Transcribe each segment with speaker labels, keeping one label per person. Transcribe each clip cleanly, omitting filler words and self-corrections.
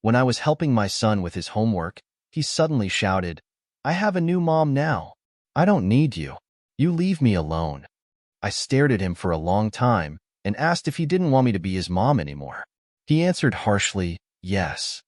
Speaker 1: When I was helping my son with his homework, he suddenly shouted, "I have a new mom now. I don't need you. You leave me alone." I stared at him for a long time and asked if he didn't want me to be his mom anymore. He answered harshly, "Yes.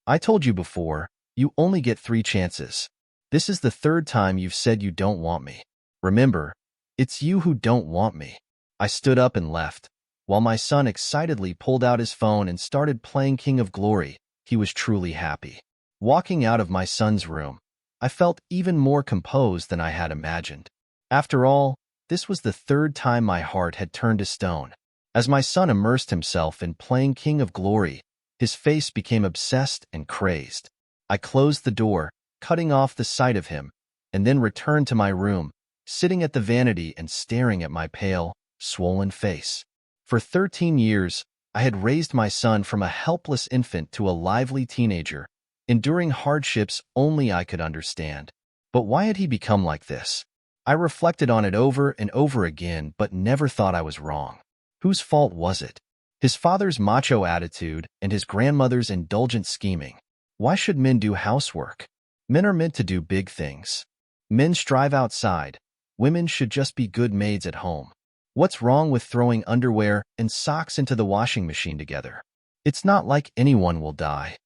Speaker 1: I told you before, you only get 3 chances. This is the 3rd time you've said you don't want me. Remember, it's you who don't want me." I stood up and left, while my son excitedly pulled out his phone and started playing King of Glory. He was truly happy. Walking out of my son's room, I felt even more composed than I had imagined. After all, this was the 3rd time my heart had turned to stone. As my son immersed himself in playing King of Glory, his face became obsessed and crazed. I closed the door, cutting off the sight of him, and then returned to my room, sitting at the vanity and staring at my pale, swollen face. For 13 years, I had raised my son from a helpless infant to a lively teenager, enduring hardships only I could understand. But why had he become like this? I reflected on it over and over again, but never thought I was wrong. Whose fault was it? His father's macho attitude and his grandmother's indulgent scheming. Why should men do housework? Men are meant to do big things. Men strive outside. Women should just be good maids at home. What's wrong with throwing underwear and socks into the washing machine together? It's not like anyone will die.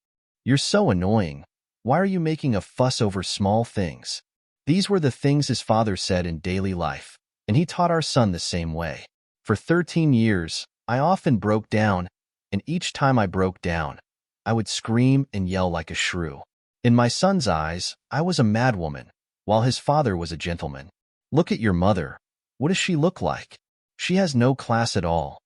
Speaker 1: You're so annoying. Why are you making a fuss over small things? These were the things his father said in daily life, and he taught our son the same way. For 13 years, I often broke down, and each time I broke down, I would scream and yell like a shrew. In my son's eyes, I was a madwoman, while his father was a gentleman. Look at your mother. What does she look like? She has no class at all.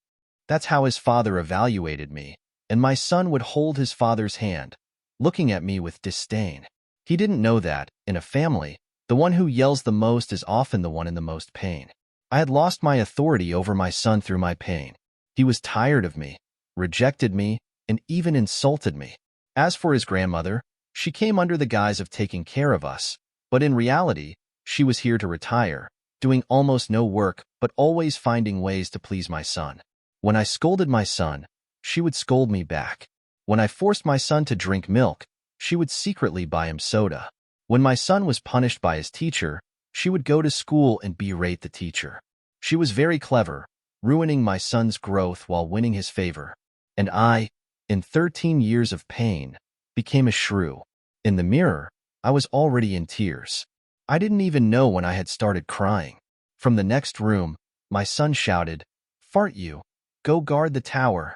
Speaker 1: That's how his father evaluated me, and my son would hold his father's hand, looking at me with disdain. He didn't know that, in a family, the one who yells the most is often the one in the most pain. I had lost my authority over my son through my pain. He was tired of me, rejected me, and even insulted me. As for his grandmother, she came under the guise of taking care of us, but in reality, she was here to retire, doing almost no work but always finding ways to please my son. When I scolded my son, she would scold me back. When I forced my son to drink milk, she would secretly buy him soda. When my son was punished by his teacher, she would go to school and berate the teacher. She was very clever, ruining my son's growth while winning his favor. And I, in 13 years of pain, became a shrew. In the mirror, I was already in tears. I didn't even know when I had started crying. From the next room, my son shouted, "Fart you! Go guard the tower."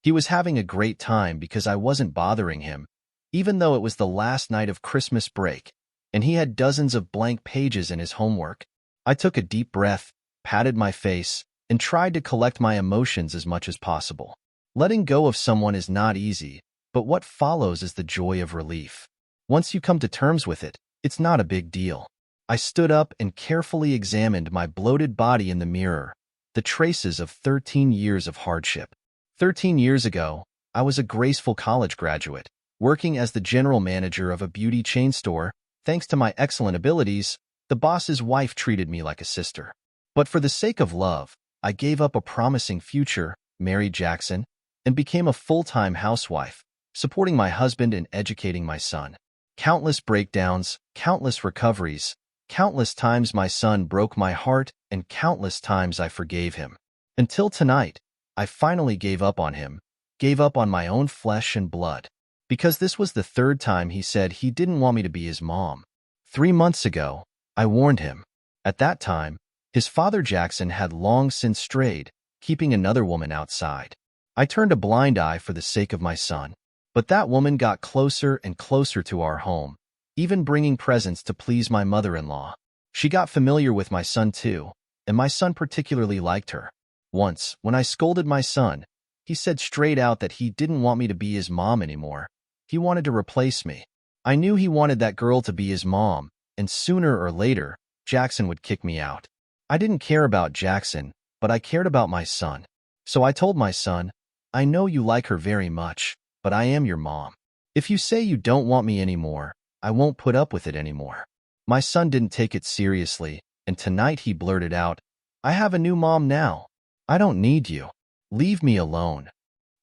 Speaker 1: He was having a great time because I wasn't bothering him, even though it was the last night of Christmas break, and he had dozens of blank pages in his homework. I took a deep breath, patted my face, and tried to collect my emotions as much as possible. Letting go of someone is not easy, but what follows is the joy of relief. Once you come to terms with it, it's not a big deal. I stood up and carefully examined my bloated body in the mirror, the traces of 13 years of hardship. 13 years ago, I was a graceful college graduate, working as the general manager of a beauty chain store. Thanks to my excellent abilities, the boss's wife treated me like a sister. But for the sake of love, I gave up a promising future, married Jackson, and became a full-time housewife, supporting my husband and educating my son. Countless breakdowns, countless recoveries, countless times my son broke my heart, and countless times I forgave him. Until tonight, I finally gave up on him, gave up on my own flesh and blood. Because this was the 3rd time he said he didn't want me to be his mom. 3 months ago, I warned him. At that time, his father Jackson had long since strayed, keeping another woman outside. I turned a blind eye for the sake of my son. But that woman got closer and closer to our home, even bringing presents to please my mother-in-law. She got familiar with my son too, and my son particularly liked her. Once, when I scolded my son, he said straight out that he didn't want me to be his mom anymore. He wanted to replace me. I knew he wanted that girl to be his mom, and sooner or later, Jackson would kick me out. I didn't care about Jackson, but I cared about my son. So I told my son, "I know you like her very much, but I am your mom. If you say you don't want me anymore, I won't put up with it anymore." My son didn't take it seriously, and tonight he blurted out, "I have a new mom now. I don't need you. Leave me alone."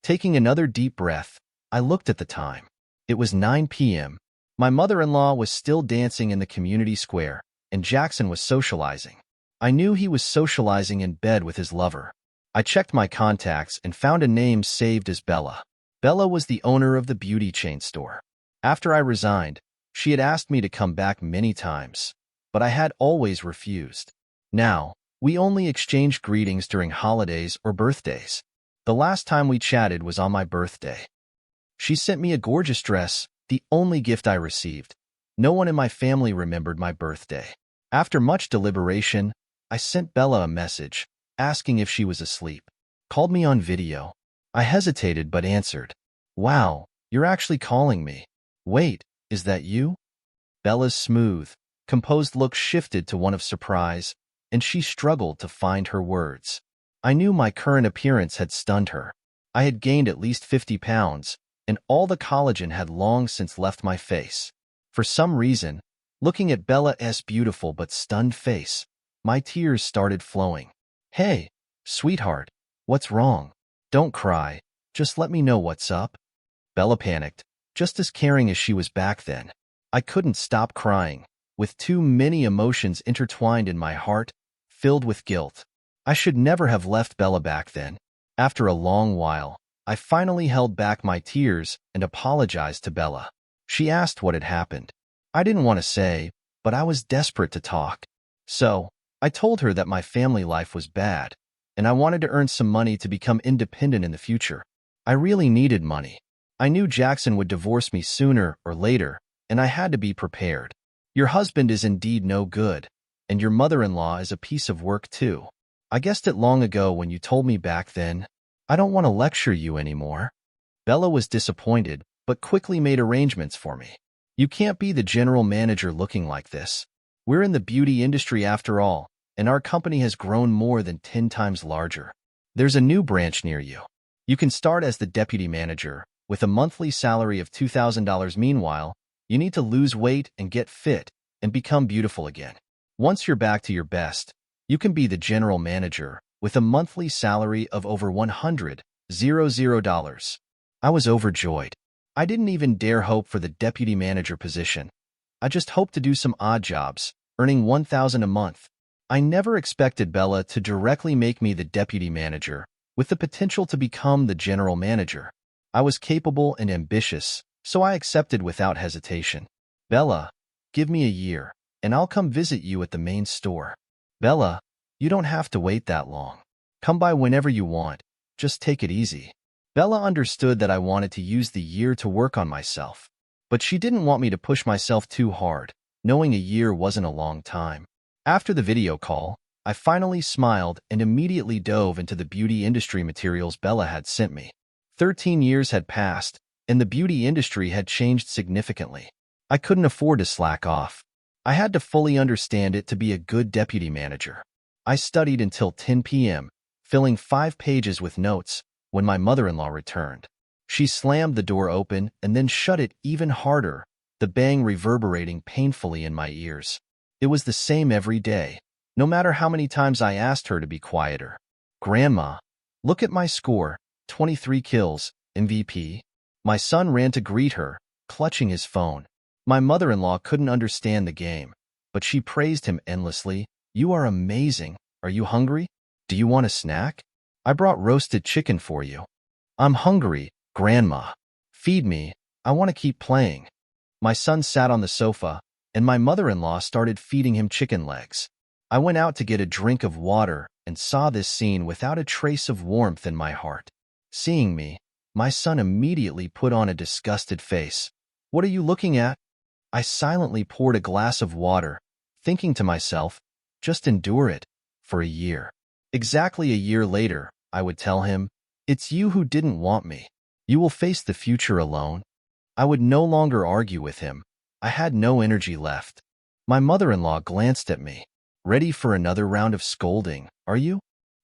Speaker 1: Taking another deep breath, I looked at the time. It was 9 p.m. My mother-in-law was still dancing in the community square, and Jackson was socializing. I knew he was socializing in bed with his lover. I checked my contacts and found a name saved as Bella. Bella was the owner of the beauty chain store. After I resigned, she had asked me to come back many times, but I had always refused. Now, we only exchange greetings during holidays or birthdays. The last time we chatted was on my birthday. She sent me a gorgeous dress, the only gift I received. No one in my family remembered my birthday. After much deliberation, I sent Bella a message, asking if she was asleep. Called me on video. I hesitated but answered. Wow, you're actually calling me. Wait, is that you? Bella's smooth, composed look shifted to one of surprise, and she struggled to find her words. I knew my current appearance had stunned her. I had gained at least 50 pounds, and all the collagen had long since left my face. For some reason, looking at Bella's beautiful but stunned face, my tears started flowing. Hey, sweetheart, what's wrong? Don't cry, just let me know what's up. Bella panicked, just as caring as she was back then. I couldn't stop crying, with too many emotions intertwined in my heart, filled with guilt. I should never have left Bella back then. After a long while, I finally held back my tears and apologized to Bella. She asked what had happened. I didn't want to say, but I was desperate to talk. So, I told her that my family life was bad, and I wanted to earn some money to become independent in the future. I really needed money. I knew Jackson would divorce me sooner or later, and I had to be prepared. Your husband is indeed no good, and your mother-in-law is a piece of work too. I guessed it long ago when you told me back then. I don't want to lecture you anymore. Bella was disappointed, but quickly made arrangements for me. You can't be the general manager looking like this. We're in the beauty industry after all, and our company has grown more than 10 times larger. There's a new branch near you. You can start as the deputy manager, with a monthly salary of $2,000. Meanwhile, you need to lose weight and get fit and become beautiful again. Once you're back to your best, you can be the general manager with a monthly salary of over $100,000. I was overjoyed. I didn't even dare hope for the deputy manager position. I just hoped to do some odd jobs, earning $1,000 a month. I never expected Bella to directly make me the deputy manager, with the potential to become the general manager. I was capable and ambitious, so I accepted without hesitation. Bella, give me a year, and I'll come visit you at the main store. Bella, you don't have to wait that long. Come by whenever you want. Just take it easy. Bella understood that I wanted to use the year to work on myself, but she didn't want me to push myself too hard, knowing a year wasn't a long time. After the video call, I finally smiled and immediately dove into the beauty industry materials Bella had sent me. 13 years had passed, and the beauty industry had changed significantly. I couldn't afford to slack off. I had to fully understand it to be a good deputy manager. I studied until 10 p.m., filling 5 pages with notes, when my mother-in-law returned. She slammed the door open and then shut it even harder, the bang reverberating painfully in my ears. It was the same every day, no matter how many times I asked her to be quieter. Grandma, look at my score, 23 kills, MVP. My son ran to greet her, clutching his phone. My mother-in-law couldn't understand the game, but she praised him endlessly. You are amazing. Are you hungry? Do you want a snack? I brought roasted chicken for you. I'm hungry, Grandma. Feed me. I want to keep playing. My son sat on the sofa, and my mother-in-law started feeding him chicken legs. I went out to get a drink of water and saw this scene without a trace of warmth in my heart. Seeing me, my son immediately put on a disgusted face. What are you looking at? I silently poured a glass of water, thinking to myself, just endure it, for a year. Exactly a year later, I would tell him, it's you who didn't want me. You will face the future alone. I would no longer argue with him. I had no energy left. My mother-in-law glanced at me. Ready for another round of scolding, are you?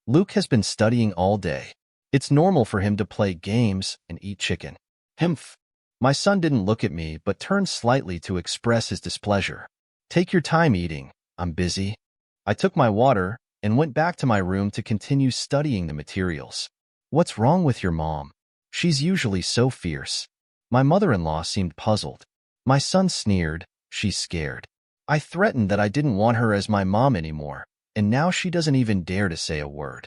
Speaker 1: Luke has been studying all day. It's normal for him to play games and eat chicken. Humph. My son didn't look at me but turned slightly to express his displeasure. Take your time eating. I'm busy. I took my water and went back to my room to continue studying the materials. What's wrong with your mom? She's usually so fierce. My mother-in-law seemed puzzled. My son sneered. She's scared. I threatened that I didn't want her as my mom anymore, and now she doesn't even dare to say a word.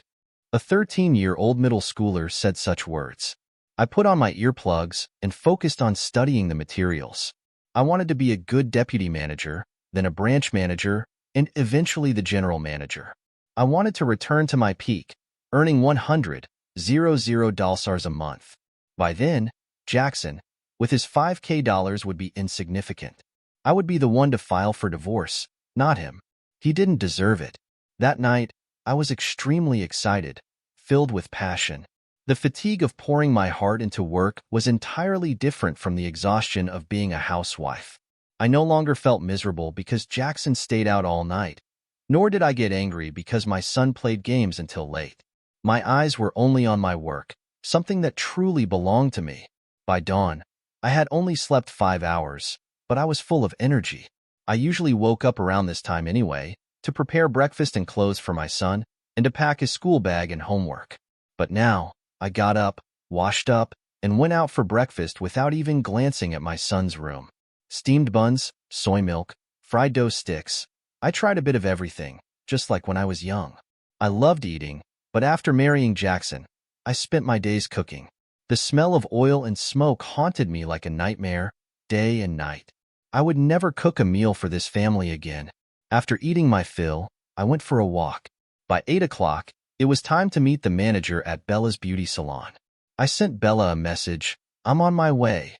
Speaker 1: A 13-year-old middle schooler said such words. I put on my earplugs and focused on studying the materials. I wanted to be a good deputy manager, then a branch manager, and eventually the general manager. I wanted to return to my peak, earning $100,000 a month. By then, Jackson, with his $5,000, would be insignificant. I would be the one to file for divorce, not him. He didn't deserve it. That night, I was extremely excited, filled with passion. The fatigue of pouring my heart into work was entirely different from the exhaustion of being a housewife. I no longer felt miserable because Jackson stayed out all night, nor did I get angry because my son played games until late. My eyes were only on my work, something that truly belonged to me. By dawn, I had only slept 5 hours, but I was full of energy. I usually woke up around this time anyway, to prepare breakfast and clothes for my son, and to pack his school bag and homework. But now, I got up, washed up, and went out for breakfast without even glancing at my son's room. Steamed buns, soy milk, fried dough sticks. I tried a bit of everything, just like when I was young. I loved eating, but after marrying Jackson, I spent my days cooking. The smell of oil and smoke haunted me like a nightmare, day and night. I would never cook a meal for this family again. After eating my fill, I went for a walk. By 8 o'clock, it was time to meet the manager at Bella's beauty salon. I sent Bella a message, "I'm on my way."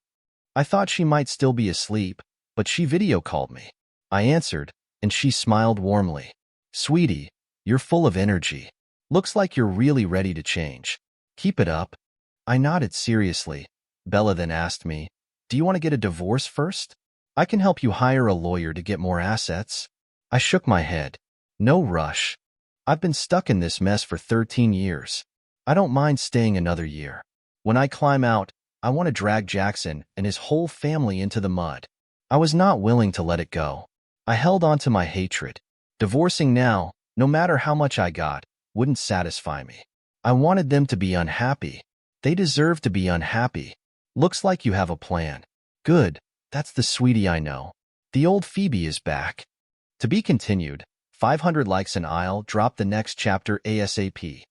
Speaker 1: I thought she might still be asleep, but she video called me. I answered, and she smiled warmly. "Sweetie, you're full of energy. Looks like you're really ready to change. Keep it up." I nodded seriously. Bella then asked me, "Do you want to get a divorce first? I can help you hire a lawyer to get more assets." I shook my head. "No rush. I've been stuck in this mess for 13 years. I don't mind staying another year. When I climb out, I want to drag Jackson and his whole family into the mud." I was not willing to let it go. I held on to my hatred. Divorcing now, no matter how much I got, wouldn't satisfy me. I wanted them to be unhappy. They deserve to be unhappy. "Looks like you have a plan." "Good, that's the sweetie I know. The old Phoebe is back." To be continued. 500 likes and I'll drop the next chapter ASAP.